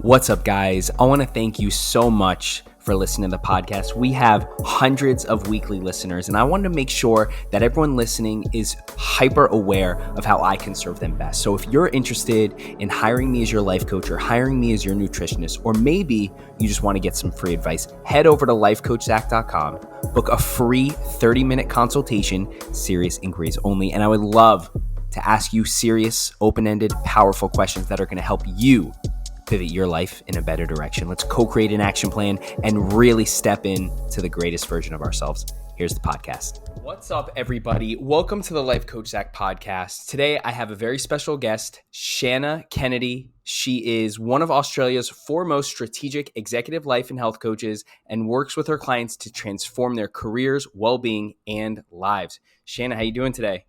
What's up, guys? I want to thank you so much for listening to the podcast. We have hundreds of weekly listeners, and I wanted to make sure that everyone listening is hyper aware of how I can serve them best. So if you're interested in hiring me as your life coach or hiring me as your nutritionist, or maybe you just want to get some free advice, head over to lifecoachzach.com, book a free 30-minute consultation, serious inquiries only, and I would love to ask you serious, open-ended, powerful questions that are going to help you pivot your life in a better direction. Let's co-create an action plan and really step in to the greatest version of ourselves. Here's the podcast. What's up, everybody? Welcome to the Life Coach Zach podcast. Today, I have a very special guest, Shanna Kennedy. She is one of Australia's foremost strategic executive life and health coaches and works with her clients to transform their careers, well-being, and lives. Shanna, how you doing today?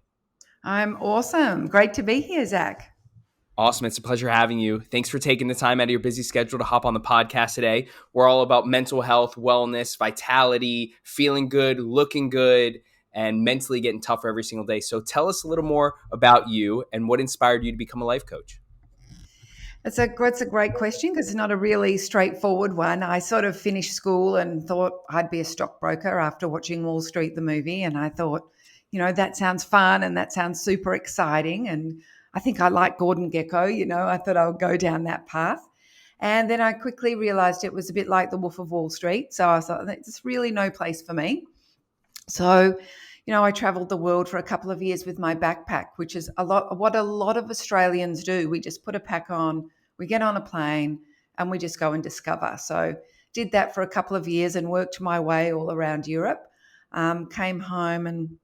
I'm awesome. Great to be here, Zach. Awesome. It's a pleasure having you. Thanks for taking the time out of your busy schedule to hop on the podcast today. We're all about mental health, wellness, vitality, feeling good, looking good, and mentally getting tougher every single day. So tell us a little more about you and what inspired you to become a life coach. It's a great question because it's not a really straightforward one. I sort of finished school and thought I'd be a stockbroker after watching Wall Street, the movie. And I thought, that sounds fun and that sounds super exciting. And I think I like Gordon Gekko, I thought I would go down that path. And then I quickly realized it was a bit like the Wolf of Wall Street. So I thought, there's really no place for me. So, I traveled the world for a couple of years with my backpack, which is what a lot of Australians do. We just put a pack on, we get on a plane, and we just go and discover. So, did that for a couple of years and worked my way all around Europe. Came home and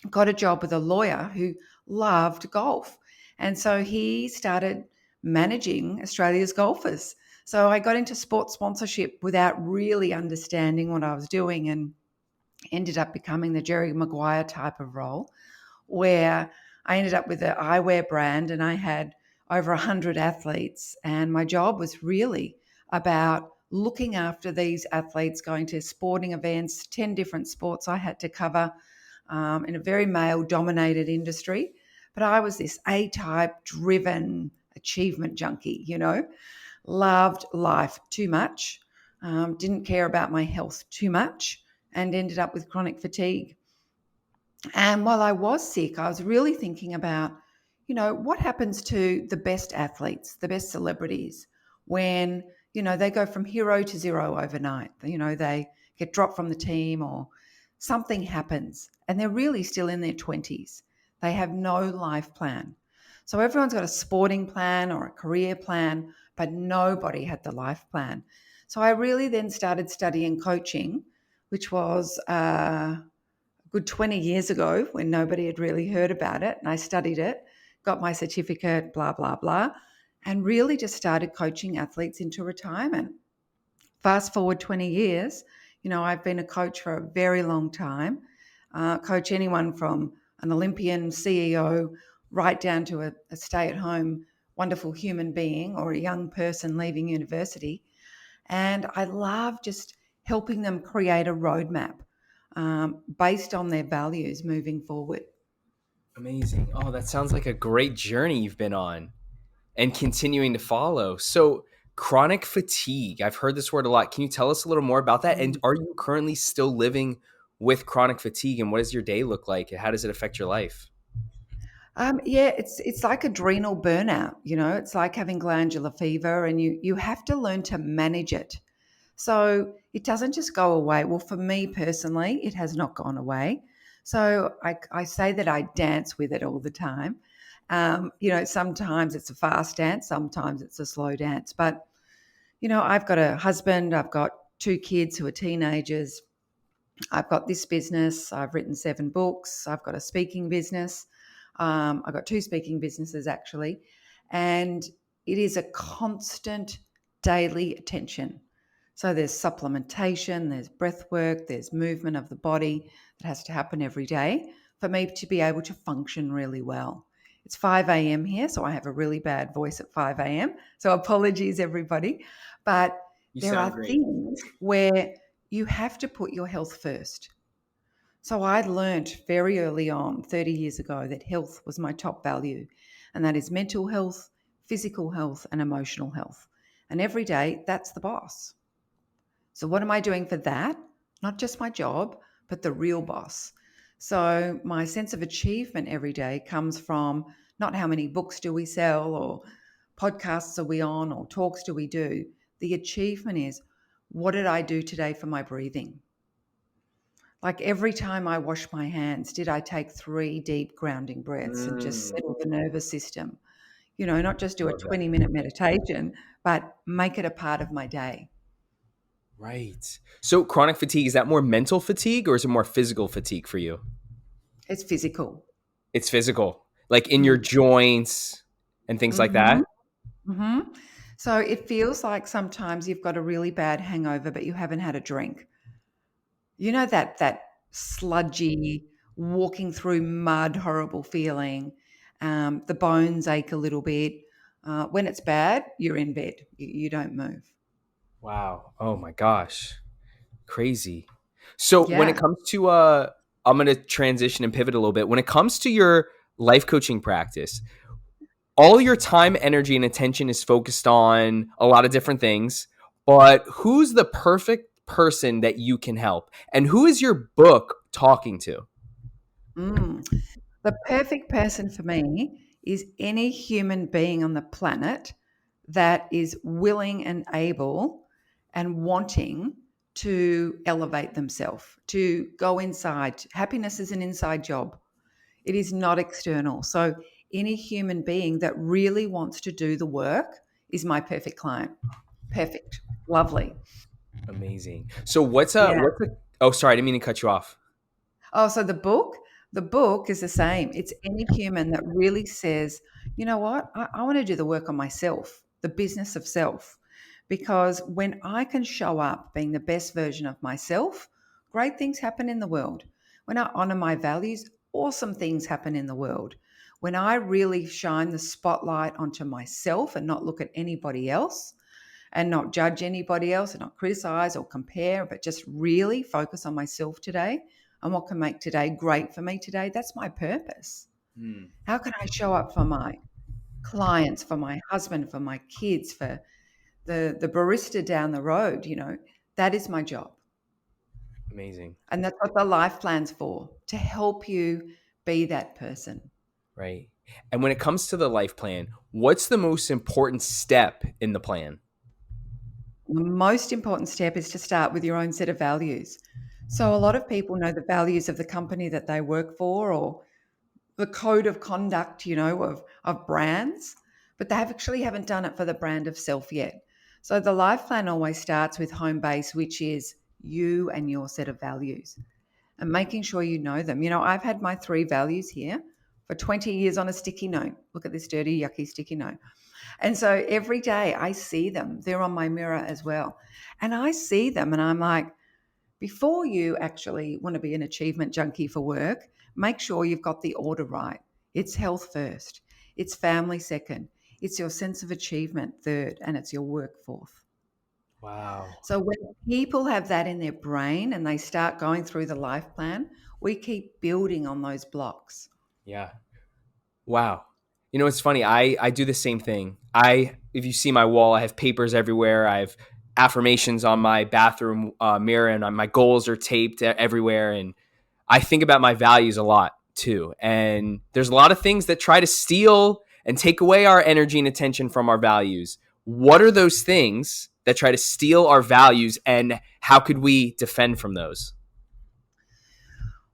got a job with a lawyer who loved golf. And so he started managing Australia's golfers. So I got into sports sponsorship without really understanding what I was doing and ended up becoming the Jerry Maguire type of role, where I ended up with an eyewear brand and I had over 100 athletes. And my job was really about looking after these athletes, going to sporting events, 10 different sports I had to cover in a very male-dominated industry. But I was this A-type driven achievement junkie, loved life too much, didn't care about my health too much, and ended up with chronic fatigue. And while I was sick, I was really thinking about, what happens to the best athletes, the best celebrities, when, they go from hero to zero overnight. They get dropped from the team or something happens and they're really still in their 20s. They have no life plan. So everyone's got a sporting plan or a career plan, but nobody had the life plan. So I really then started studying coaching, which was a good 20 years ago when nobody had really heard about it. And I studied it, got my certificate, blah, blah, blah, and really just started coaching athletes into retirement. Fast forward 20 years, I've been a coach for a very long time, coach anyone from an Olympian CEO right down to a stay-at-home wonderful human being or a young person leaving university. And I love just helping them create a roadmap based on their values moving forward. Amazing. Oh, that sounds like a great journey you've been on and continuing to follow. So chronic fatigue, I've heard this word a lot. Can you tell us a little more about that? And are you currently still living with chronic fatigue? And what does your day look like? How does it affect your life? It's like adrenal burnout. It's like having glandular fever, and you have to learn to manage it. So it doesn't just go away. Well, for me personally, it has not gone away. So I say that I dance with it all the time. Sometimes it's a fast dance, sometimes it's a slow dance. But, I've got a husband, I've got 2 kids who are teenagers. I've got this business. I've written 7 books. I've got a speaking business. I've got 2 speaking businesses actually. And it is a constant daily attention. So there's supplementation, there's breath work, there's movement of the body that has to happen every day for me to be able to function really well. It's 5 a.m. here, so I have a really bad voice at 5 a.m. So apologies, everybody. But there are things where you have to put your health first. So I learned very early on, 30 years ago, that health was my top value, and that is mental health, physical health, and emotional health. And every day, that's the boss. So, what am I doing for that? Not just my job, but the real boss. So, my sense of achievement every day comes from not how many books do we sell or podcasts are we on or talks do we do. The achievement is, what did I do today for my breathing? Like every time I wash my hands, did I take 3 deep grounding breaths and just Mm, settle the nervous system? Not just do a love that. 20-minute meditation, but make it a part of my day. Right. So chronic fatigue, is that more mental fatigue or is it more physical fatigue for you? It's physical. It's physical, like in your Mm. joints and things like Mhm. that? Mhm. So it feels like sometimes you've got a really bad hangover, but you haven't had a drink. That sludgy, walking through mud, horrible feeling. The bones ache a little bit. When it's bad, you're in bed. You don't move. Wow. Oh my gosh. Crazy. So when it Yeah. comes to I'm going to transition and pivot a little bit. When it comes to your life coaching practice, all your time, energy, and attention is focused on a lot of different things. But who's the perfect person that you can help? And who is your book talking to? Mm. The perfect person for me is any human being on the planet that is willing and able and wanting to elevate themselves, to go inside. Happiness is an inside job, it is not external. So, any human being that really wants to do the work is my perfect client. Perfect. Lovely. Amazing. So what's Yeah. oh, sorry, I didn't mean to cut you off. Oh, so the book is the same. It's any human that really says, you know what, I want to do the work on myself, the business of self. Because when I can show up being the best version of myself, great things happen in the world. When I honor my values, awesome things happen in the world. When I really shine the spotlight onto myself and not look at anybody else, and not judge anybody else and not criticize or compare, but just really focus on myself today and what can make today great for me today. That's my purpose. Hmm, How can I show up for my clients, for my husband, for my kids, for the barista down the road? That is my job. amazing. And that's what the life plan's for, to help you be that person. Right. And when it comes to the life plan, what's the most important step in the plan? The most important step is to start with your own set of values. So, a lot of people know the values of the company that they work for or the code of conduct, of brands, but they actually haven't done it for the brand of self yet. So the life plan always starts with home base, which is you and your set of values and making sure you know them. I've had my 3 values here for 20 years on a sticky note. Look at this dirty, yucky sticky note. And so every day I see them. They're on my mirror as well. And I see them and I'm like, before you actually want to be an achievement junkie for work, make sure you've got the order right. It's health first, it's family second, it's your sense of achievement third, and it's your work fourth. Wow. So when people have that in their brain and they start going through the life plan, we keep building on those blocks. Yeah. Wow. It's funny. I do the same thing. If you see my wall, I have papers everywhere. I have affirmations on my bathroom mirror, and my goals are taped everywhere. And I think about my values a lot too. And there's a lot of things that try to steal and take away our energy and attention from our values. What are those things that try to steal our values, and how could we defend from those?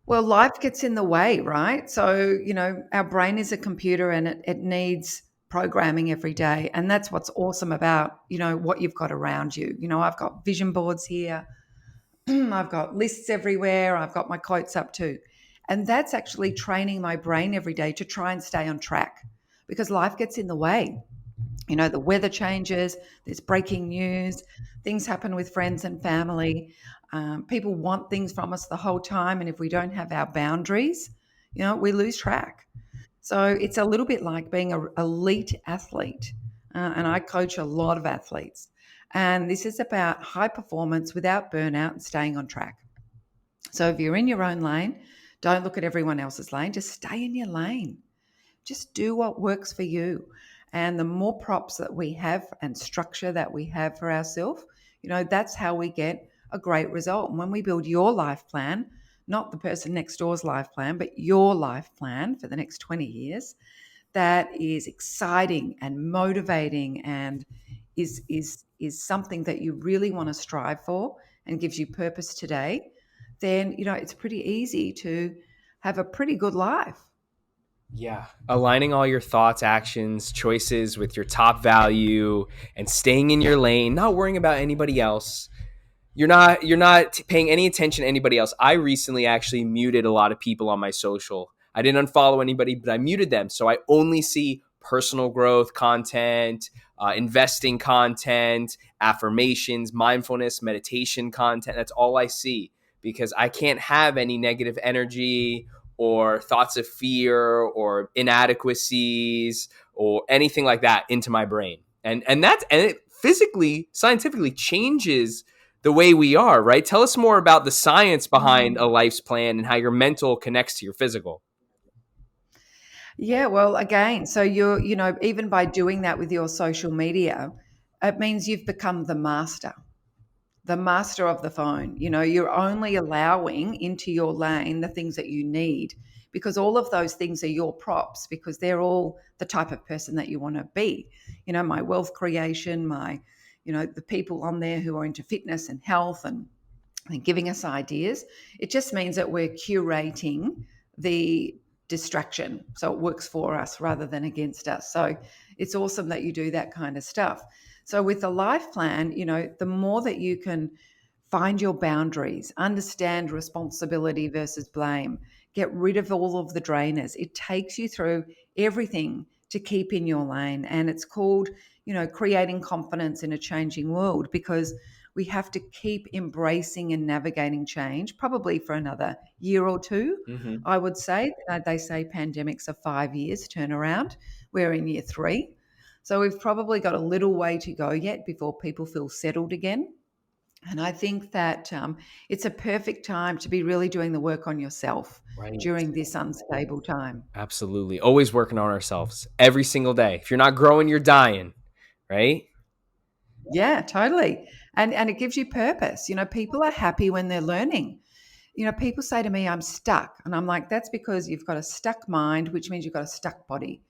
Well, life gets in the way, right? So, our brain is a computer and it needs programming every day. And that's what's awesome about, what you've got around you. I've got vision boards here, I've got lists everywhere, I've got my quotes up too. And that's actually training my brain every day to try and stay on track because life gets in the way. The weather changes, there's breaking news, things happen with friends and family. People want things from us the whole time. And if we don't have our boundaries, we lose track. So it's a little bit like being an elite athlete. And I coach a lot of athletes. And this is about high performance without burnout and staying on track. So if you're in your own lane, don't look at everyone else's lane, just stay in your lane. Just do what works for you. And the more props that we have and structure that we have for ourselves, that's how we get a great result. And when we build your life plan, not the person next door's life plan, but your life plan for the next 20 years, that is exciting and motivating and is something that you really want to strive for and gives you purpose today, then it's pretty easy to have a pretty good life. Yeah. Aligning all your thoughts, actions, choices with your top value and staying in your lane, not worrying about anybody else. You're not paying any attention to anybody else. I recently actually muted a lot of people on my social. I didn't unfollow anybody, but I muted them. So I only see personal growth content, investing content, affirmations, mindfulness, meditation content. That's all I see because I can't have any negative energy or thoughts of fear or inadequacies or anything like that into my brain. And it physically, scientifically changes the way we are, right? Tell us more about the science behind a life's plan and how your mental connects to your physical. Yeah, well, again, so even by doing that with your social media, it means you've become the master of the phone. You're only allowing into your lane the things that you need because all of those things are your props because they're all the type of person that you want to be. My wealth creation, the people on there who are into fitness and health and giving us ideas. It just means that we're curating the distraction so it works for us rather than against us. So it's awesome that you do that kind of stuff. So with the life plan, the more that you can find your boundaries, understand responsibility versus blame, get rid of all of the drainers, it takes you through everything to keep in your lane. And it's called, creating confidence in a changing world because we have to keep embracing and navigating change, probably for another year or two. Mm-hmm. I would say. They say pandemics are 5 years turnaround. We're in year 3. So we've probably got a little way to go yet before people feel settled again. And I think that it's a perfect time to be really doing the work on yourself Right. during this unstable time. Absolutely. Always working on ourselves every single day. If you're not growing, you're dying, right? Yeah, totally. And it gives you purpose. People are happy when they're learning. People say to me, I'm stuck. And I'm like, that's because you've got a stuck mind, which means you've got a stuck body.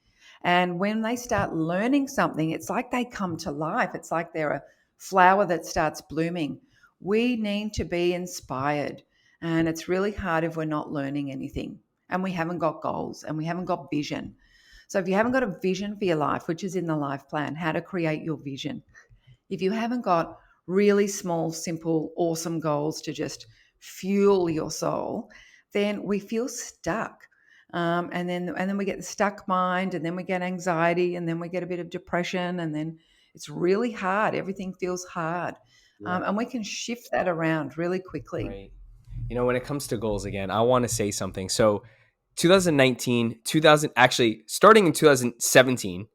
And when they start learning something, it's like they come to life. It's like they're a flower that starts blooming. We need to be inspired. And it's really hard if we're not learning anything and we haven't got goals and we haven't got vision. So if you haven't got a vision for your life, which is in the life plan, how to create your vision, if you haven't got really small, simple, awesome goals to just fuel your soul, then we feel stuck. And then we get the stuck mind, and then we get anxiety, and then we get a bit of depression, and then it's really hard. Everything feels hard. Yeah. And we can shift that around really quickly. Right. When it comes to goals again, I want to say something. So 2019, 2000, actually starting in 2017,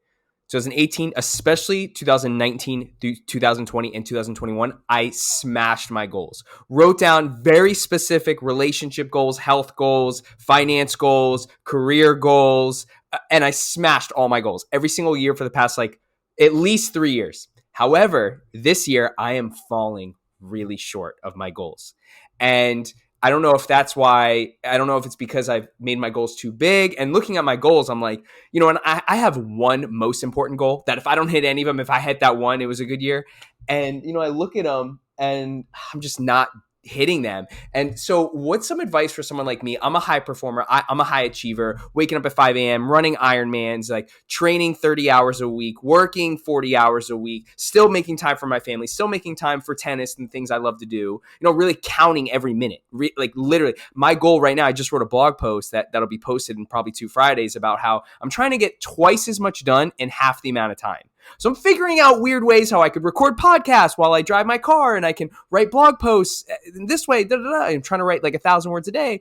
2018, especially 2019 through 2020 and 2021, I smashed my goals. Wrote down very specific relationship goals, health goals, finance goals, career goals, and I smashed all my goals every single year for the past at least 3 years. However, this year I am falling really short of my goals. And I don't know if that's why. I don't know if it's because I've made my goals too big. And looking at my goals, I'm like, and I have one most important goal that if I don't hit any of them, if I hit that one, it was a good year. And, I look at them and I'm just not hitting them. And so what's some advice for someone like me? I'm a high performer. I'm a high achiever, waking up at 5 a.m., running Ironmans, training 30 hours a week, working 40 hours a week, still making time for my family, still making time for tennis and things I love to do, really counting every minute. Literally, my goal right now, I just wrote a blog post that'll be posted in probably 2 Fridays about how I'm trying to get twice as much done in half the amount of time. So I'm figuring out weird ways how I could record podcasts while I drive my car, and I can write blog posts this way. I'm trying to write 1,000 words a day.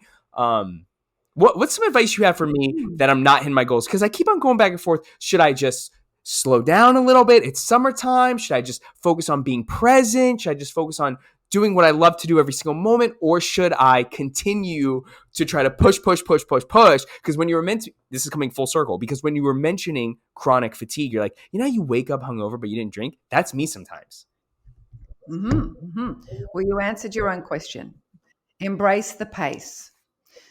What's some advice you have for me that I'm not hitting my goals? Because I keep on going back and forth. Should I just slow down a little bit? It's summertime. Should I just focus on being present? Should I just focus on doing what I love to do every single moment, or should I continue to try to push? Because when you were this is coming full circle, because when you were mentioning chronic fatigue, you're like, you wake up hungover, but you didn't drink. That's me sometimes. Well, you answered your own question. Embrace the pace.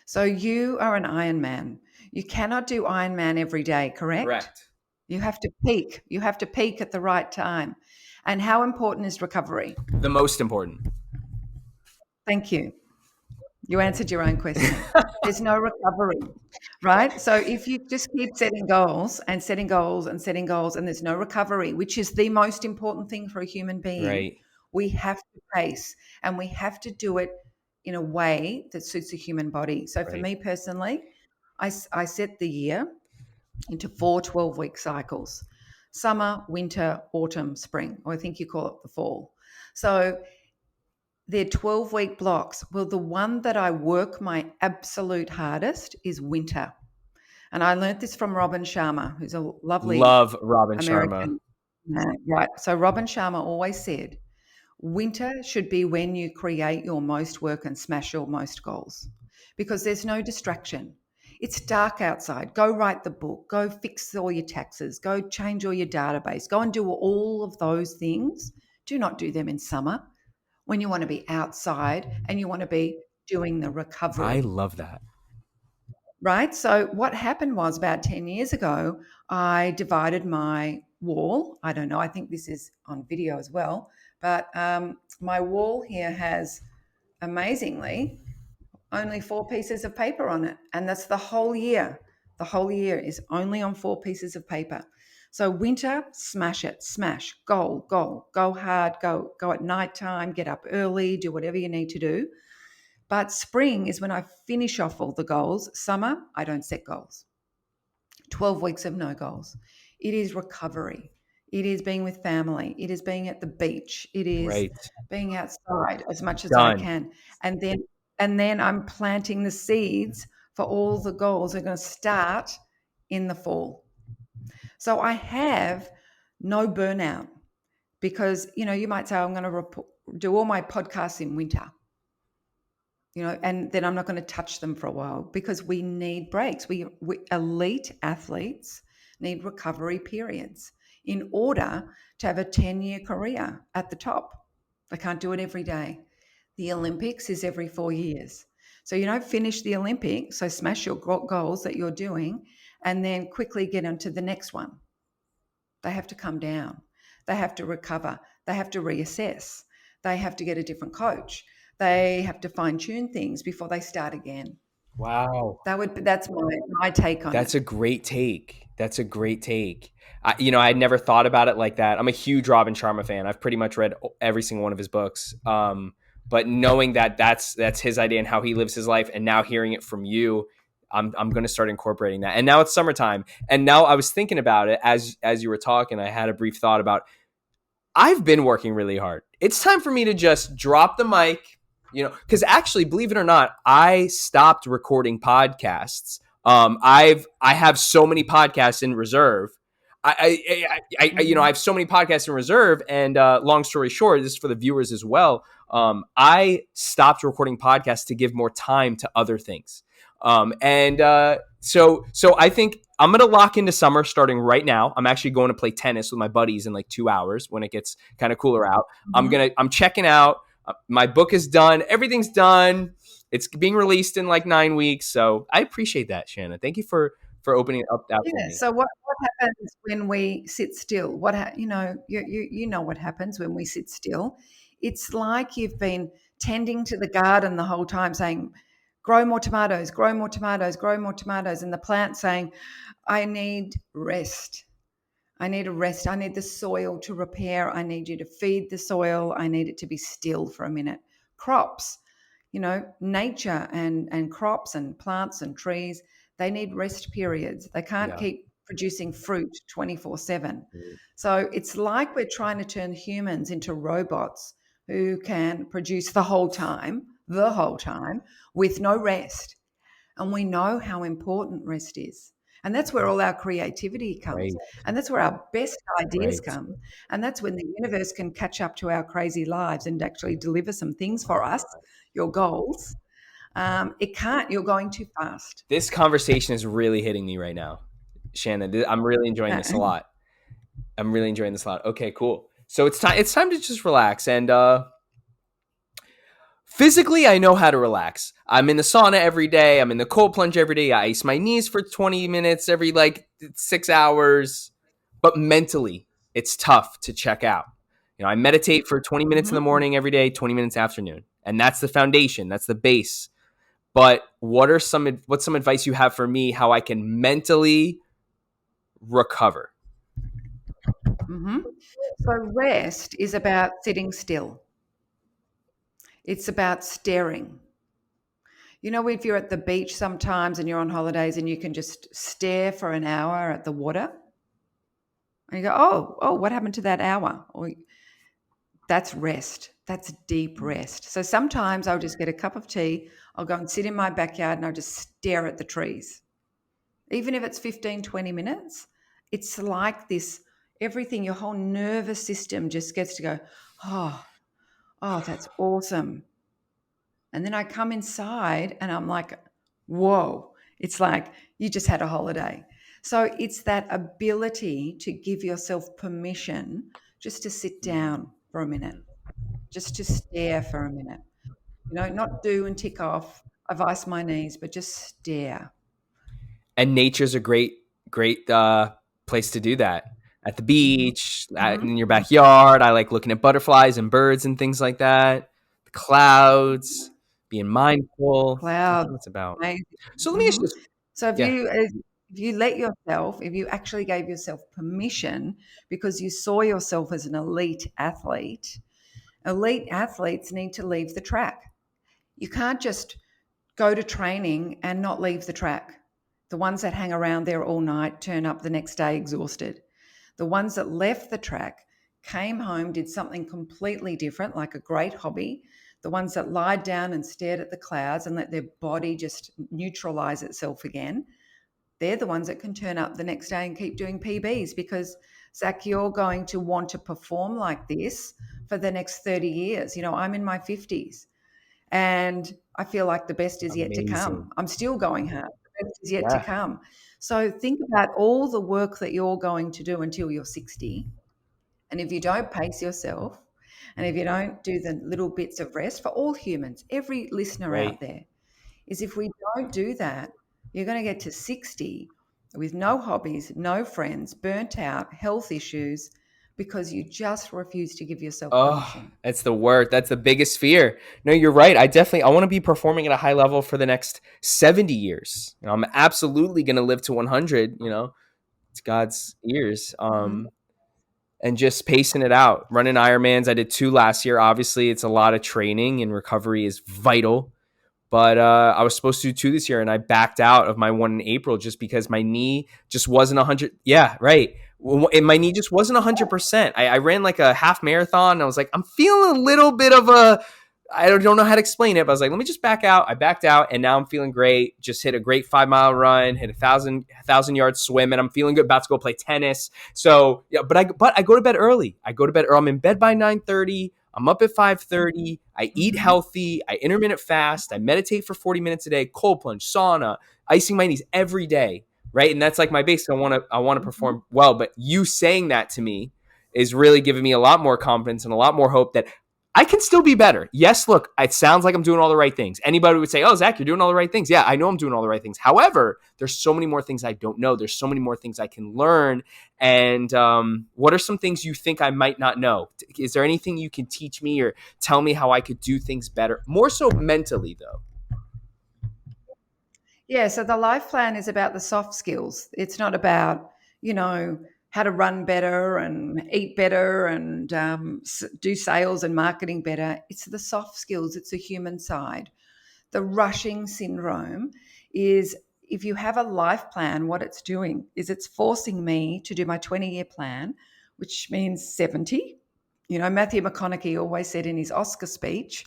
So you are an Ironman. You cannot do Ironman every day, correct? Correct. You have to peak. You have to peak at the right time. And how important is recovery? The most important. Thank you. You answered your own question. There's no recovery, right? So if you just keep setting goals and setting goals and setting goals, and there's no recovery, which is the most important thing for a human being, Right. we have to pace, and we have to do it in a way that suits the human body. So for Right. me personally, I set the year into 4 12-week cycles: summer, winter, autumn, spring, or I think you call it the fall. So they're 12-week blocks. Well, the one that I work my absolute hardest is winter. And I learned this from Robin Sharma, who's a lovely Love Robin Sharma. American. Right. So Robin Sharma always said, winter should be when you create your most work and smash your most goals, because there's no distraction. It's dark outside. Go write the book. Go fix all your taxes. Go change all your database. Go and do all of those things. Do not do them in summer, when you want to be outside and you want to be doing the recovery. I love that. Right? So what happened was, about 10 years ago, I divided my wall. I don't know, I think this is on video as well, but my wall here has, amazingly, only 4 pieces of paper on it. And that's the whole year. The whole year is only on 4 pieces of paper. So winter, smash it, smash, go hard, go at nighttime, get up early, do whatever you need to do. But spring is when I finish off all the goals. Summer, I don't set goals. 12 weeks of no goals. It is recovery. It is being with family. It is being at the beach. It is Right. being outside as much as I can. And then I'm planting the seeds for all the goals that are going to start in the fall. So I have no burnout, because, you might say, I'm going to do all my podcasts in winter, and then I'm not going to touch them for a while, because we need breaks. We elite athletes need recovery periods in order to have a 10-year career at the top. They can't do it every day. The Olympics is every 4 years. So you don't finish the Olympics, so smash your goals that you're doing and then quickly get onto the next one. They have to come down. They have to recover. They have to reassess. They have to get a different coach. They have to fine-tune things before they start again. Wow. That's my take on That's it. a great take. That's a great take. I'd never thought about it like that. I'm a huge Robin Sharma fan. I've pretty much read every single one of his books. But knowing that that's his idea and how he lives his life, and now hearing it from you, I'm going to start incorporating that. And now it's summertime. And now I was thinking about it as you were talking. I had a brief thought about, I've been working really hard. It's time for me to just drop the mic, because actually, believe it or not, I stopped recording podcasts. I have so many podcasts in reserve. I have so many podcasts in reserve. And long story short, this is for the viewers as well. I stopped recording podcasts to give more time to other things. So I think I'm going to lock into summer starting right now. I'm actually going to play tennis with my buddies in like 2 hours when it gets kind of cooler out. Mm-hmm. I'm checking out. My book is done. Everything's done. It's being released in like 9 weeks. So I appreciate that, Shanna. Thank you for opening it up that for me. So what happens when we sit still? You know what happens when we sit still. It's like you've been tending to the garden the whole time, saying, grow more tomatoes, grow more tomatoes, grow more tomatoes. And the plant saying, I need rest. I need a rest. I need the soil to repair. I need you to feed the soil. I need it to be still for a minute. Crops, nature and crops and plants and trees, they need rest periods. They can't keep producing fruit 24/7. So it's like we're trying to turn humans into robots who can produce the whole time with no rest. And we know how important rest is. And that's where all our creativity Right. comes. And that's where our best ideas Right. come. And that's when the universe can catch up to our crazy lives and actually deliver some things for us, your goals. It can't, you're going too fast. This conversation is really hitting me right now, Shannon. I'm really enjoying this a lot. I'm really enjoying this a lot. Okay, cool. So it's time. It's time to just relax. And physically, I know how to relax. I'm in the sauna every day. I'm in the cold plunge every day. I ice my knees for 20 minutes every like 6 hours. But mentally, it's tough to check out. I meditate for 20 minutes in the Mhm. morning every day, 20 minutes afternoon, and that's the foundation. That's the base. But what's some advice you have for me how I can mentally recover? Mhm. So rest is about sitting still. It's about staring. If you're at the beach sometimes and you're on holidays and you can just stare for an hour at the water and you go, oh, what happened to that hour? Or that's rest. That's deep rest. So sometimes I'll just get a cup of tea. I'll go and sit in my backyard and I'll just stare at the trees. Even if it's 15, 20 minutes, it's like this everything, your whole nervous system just gets to go, oh, that's awesome. And then I come inside and I'm like, whoa, it's like you just had a holiday. So it's that ability to give yourself permission just to sit down for a minute, just to stare for a minute, not do and tick off, I've iced my knees, but just stare. And nature's a great place to do that. At the beach, in your Mm-hmm. backyard. I like looking at butterflies and birds and things like that. The clouds, being mindful. That's Clouds, what it's about. amazing. So let me ask Hmm. you this. So Yeah, if you actually gave yourself permission because you saw yourself as an elite athletes need to leave the track. You can't just go to training and not leave the track. The ones that hang around there all night turn up the next day exhausted. The ones that left the track, came home, did something completely different, like a great hobby. The ones that lied down and stared at the clouds and let their body just neutralize itself again, they're the ones that can turn up the next day and keep doing PBs because, Zach, you're going to want to perform like this for the next 30 years. I'm in my 50s and I feel like the best is yet to amazing. come. I'm still going hard. The best is yet to Yeah, come. So think about all the work that you're going to do until you're 60. And if you don't pace yourself, and if you don't do the little bits of rest for all humans, every listener right. out there, is if we don't do that, you're going to get to 60 with no hobbies, no friends, burnt out, health issues, because you just refuse to give yourself Oh, permission. that's the word. That's the biggest fear. No, you're right. I want to be performing at a high level for the next 70 years. I'm absolutely going to live to 100, it's God's ears. Mhm. And just pacing it out, running Ironmans. I did 2 last year. Obviously, it's a lot of training and recovery is vital. But I was supposed to do 2 this year, and I backed out of my one in April just because my knee just wasn't 100. Yeah, right. And my knee just wasn't 100%. I ran like a half marathon, and I was like, I'm feeling a little bit of a. I don't know how to explain it, but I was like, let me just back out. I backed out, and now I'm feeling great. Just hit a great 5 mile run, hit a thousand yard swim, and I'm feeling good. About to go play tennis. So yeah, but I go to bed early. I go to bed early. I'm in bed by 9:30. I'm up at 5:30. I eat Mhm. healthy. I intermittent fast. I meditate for 40 minutes a day. Cold plunge, sauna, icing my knees every day. Right, and that's like my base. I want to Mhm. perform well. But you saying that to me is really giving me a lot more confidence and a lot more hope that I can still be better. Yes, look, it sounds like I'm doing all the right things. Anybody would say, "Oh, Zach, you're doing all the right things." Yeah, I know I'm doing all the right things. However, there's so many more things I don't know. There's so many more things I can learn. And what are some things you think I might not know? Is there anything you can teach me or tell me how I could do things better? More so mentally, though. Yeah, so the life plan is about the soft skills. It's not about, how to run better and eat better and do sales and marketing better. It's the soft skills, it's the human side. The rushing syndrome is if you have a life plan, what it's doing is it's forcing me to do my 20-year plan, which means 70. Matthew McConaughey always said in his Oscar speech,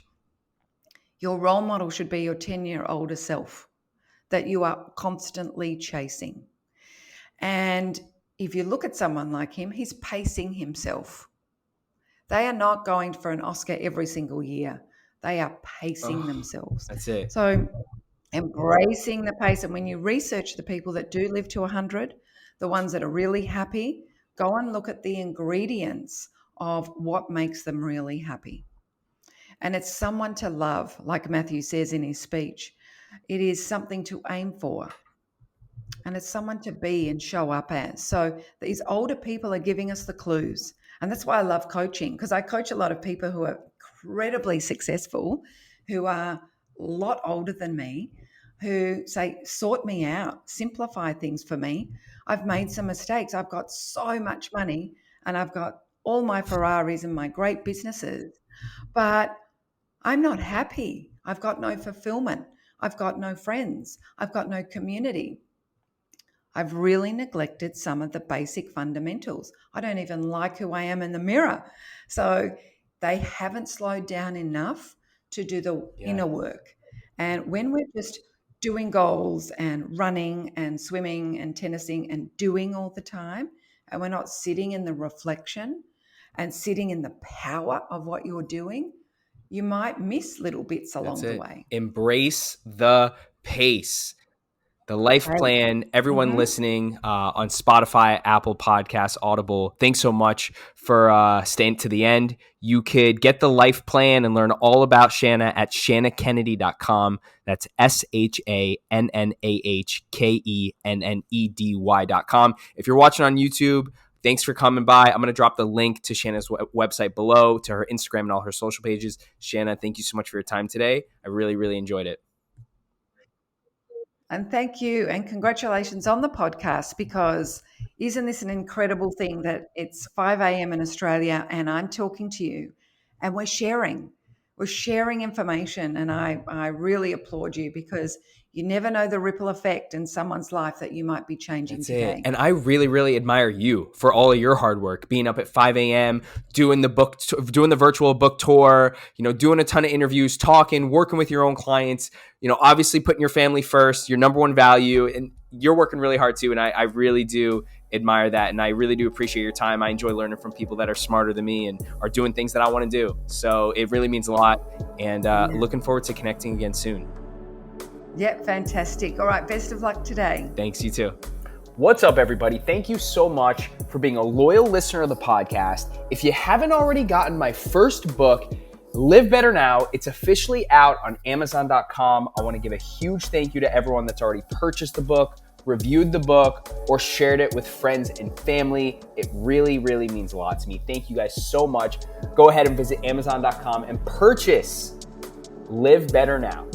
your role model should be your 10-year older self that you are constantly chasing. And if you look at someone like him, he's pacing himself. They are not going for an Oscar every single year. They are pacing Oh, themselves. that's it. So embracing the pace. And when you research the people that do live to 100, the ones that are really happy, go and look at the ingredients of what makes them really happy. And it's someone to love, like Matthew says in his speech. It is something to aim for, and it's someone to be and show up as. So these older people are giving us the clues. And that's why I love coaching, because I coach a lot of people who are incredibly successful, who are a lot older than me, who say, sort me out, simplify things for me. I've made some mistakes. I've got so much money and I've got all my Ferraris and my great businesses, but I'm not happy. I've got no fulfillment. I've got no friends. I've got no community. I've really neglected some of the basic fundamentals. I don't even like who I am in the mirror. So they haven't slowed down enough to do the inner work. And when we're just doing goals and running and swimming and tennising and doing all the time, and we're not sitting in the reflection and sitting in the power of what you're doing, you might miss little bits That's along the it. way. Embrace the pace. The life Right. plan, everyone Mm-hmm. listening on Spotify, Apple Podcasts, Audible, thanks so much for staying to the end. You could get the life plan and learn all about Shanna at shannakennedy.com. That's SHANNAHKENNEDY.com. If you're watching on YouTube, thanks for coming by. I'm going to drop the link to Shanna's website below, to her Instagram and all her social pages. Shanna, thank you so much for your time today. I really, really enjoyed it. And thank you and congratulations on the podcast, because isn't this an incredible thing that it's 5 a.m. in Australia and I'm talking to you and we're sharing. We're sharing information, and I really applaud you, because you never know the ripple effect in someone's life that you might be changing That's it. today. And I really, really admire you for all of your hard work, being up at 5 a.m., doing the virtual book tour, doing a ton of interviews, talking, working with your own clients, obviously putting your family first, your number one value, and you're working really hard too. And I really do admire that. And I really do appreciate your time. I enjoy learning from people that are smarter than me and are doing things that I want to do. So it really means a lot. And looking forward to connecting again soon. Yeah, fantastic. All right, best of luck today. Thanks, you too. What's up, everybody? Thank you so much for being a loyal listener of the podcast. If you haven't already gotten my first book, Live Better Now, it's officially out on Amazon.com. I want to give a huge thank you to everyone that's already purchased the book, reviewed the book, or shared it with friends and family. It really, really means a lot to me. Thank you guys so much. Go ahead and visit Amazon.com and purchase Live Better Now.